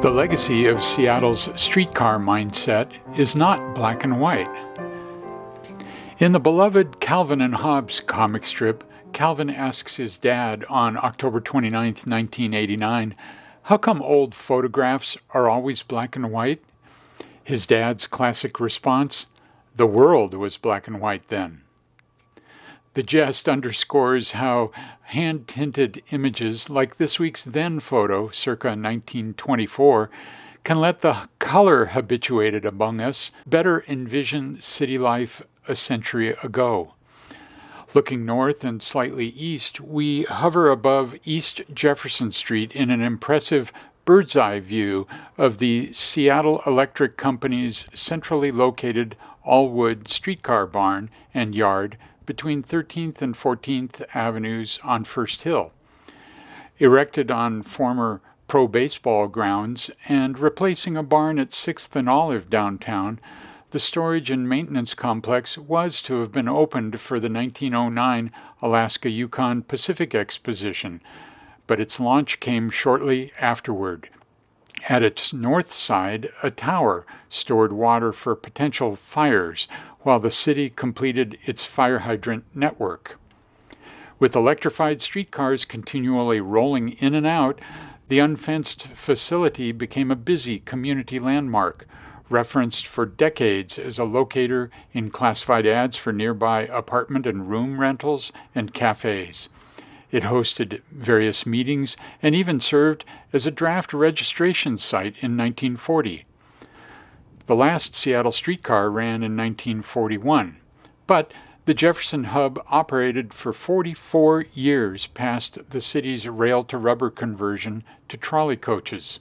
The legacy of Seattle's streetcar mindset is not black and white. In the beloved Calvin and Hobbes comic strip, Calvin asks his dad on October 29, 1989, "How come old photographs are always black and white?" His dad's classic response, "The world was black and white then." The jest underscores how hand-tinted images like this week's Then photo, circa 1924, can let the color-habituated among us better envision city life a century ago. Looking north and slightly east, we hover above East Jefferson Street in an impressive bird's-eye view of the Seattle Electric Company's centrally located all-wood streetcar barn and yard between 13th and 14th Avenues on First Hill. Erected on former pro-baseball grounds and replacing a barn at 6th and Olive downtown, the storage and maintenance complex was to have been opened for the 1909 Alaska-Yukon Pacific Exposition, but its launch came shortly afterward. At its north side, a tower stored water for potential fires, while the city completed its fire hydrant network. With electrified streetcars continually rolling in and out, the unfenced facility became a busy community landmark, referenced for decades as a locator in classified ads for nearby apartment and room rentals and cafes. It hosted various meetings and even served as a draft registration site in 1940. The last Seattle streetcar ran in 1941, but the Jefferson hub operated for 44 years past the city's rail-to-rubber conversion to trolley coaches.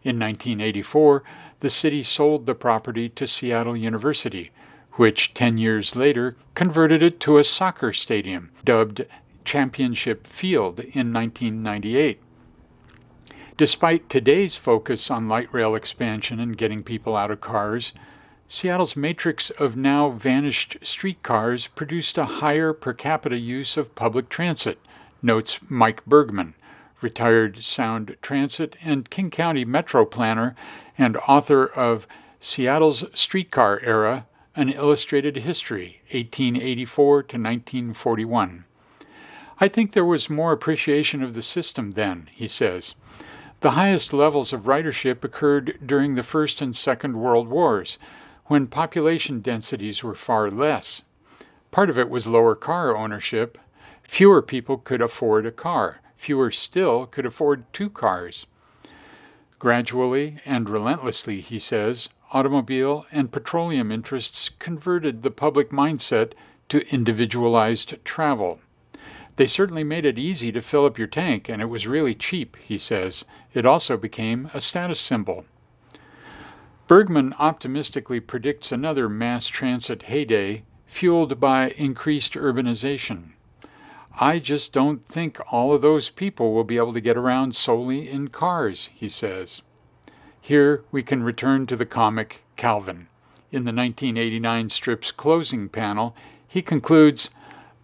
In 1984, the city sold the property to Seattle University, which 10 years later converted it to a soccer stadium, dubbed Championship Field in 1998. Despite today's focus on light rail expansion and getting people out of cars, Seattle's matrix of now vanished streetcars produced a higher per capita use of public transit, notes Mike Bergman, retired Sound Transit and King County Metro planner and author of Seattle's Streetcar Era, An Illustrated History, 1884 to 1941. "I think there was more appreciation of the system then," he says. "The highest levels of ridership occurred during the First and Second World Wars, when population densities were far less. Part of it was lower car ownership. Fewer people could afford a car. Fewer still could afford two cars. Gradually and relentlessly," he says, "automobile and petroleum interests converted the public mindset to individualized travel. They certainly made it easy to fill up your tank, and it was really cheap," he says. "It also became a status symbol." Bergman optimistically predicts another mass transit heyday, fueled by increased urbanization. "I just don't think all of those people will be able to get around solely in cars," he says. Here we can return to the comic Calvin. In the 1989 strip's closing panel, he concludes,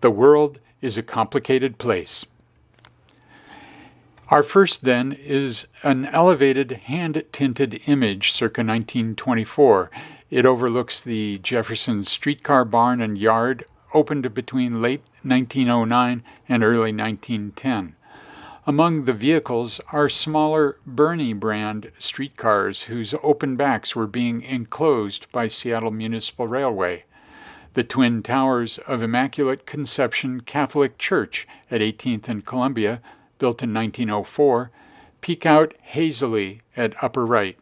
"The world is a complicated place." Our first, then, is an elevated hand-tinted image circa 1924. It overlooks the Jefferson streetcar barn and yard, opened between late 1909 and early 1910. Among the vehicles are smaller Bernie brand streetcars whose open backs were being enclosed by Seattle Municipal Railway. The twin towers of Immaculate Conception Catholic Church at 18th and Columbia, built in 1904, peek out hazily at upper right.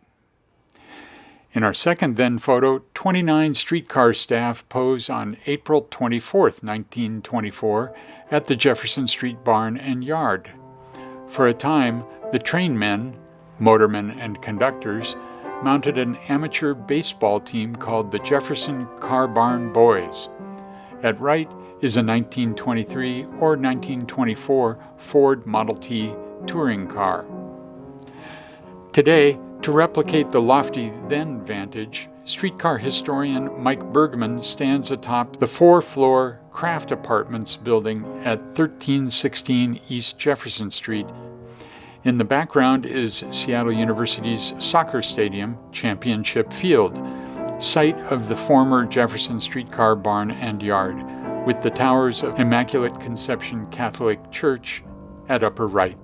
In our second then photo, 29 streetcar staff pose on April 24, 1924, at the Jefferson Street barn and yard. For a time, the trainmen, motormen and conductors, mounted an amateur baseball team called the Jefferson Car Barn Boys. At right is a 1923 or 1924 Ford Model T touring car. Today, to replicate the lofty then vantage, streetcar historian Mike Bergman stands atop the four-floor Kraft Apartments building at 1316 East Jefferson Street In the background is Seattle University's soccer stadium, Championship Field, site of the former Jefferson streetcar barn and yard, with the towers of Immaculate Conception Catholic Church at upper right.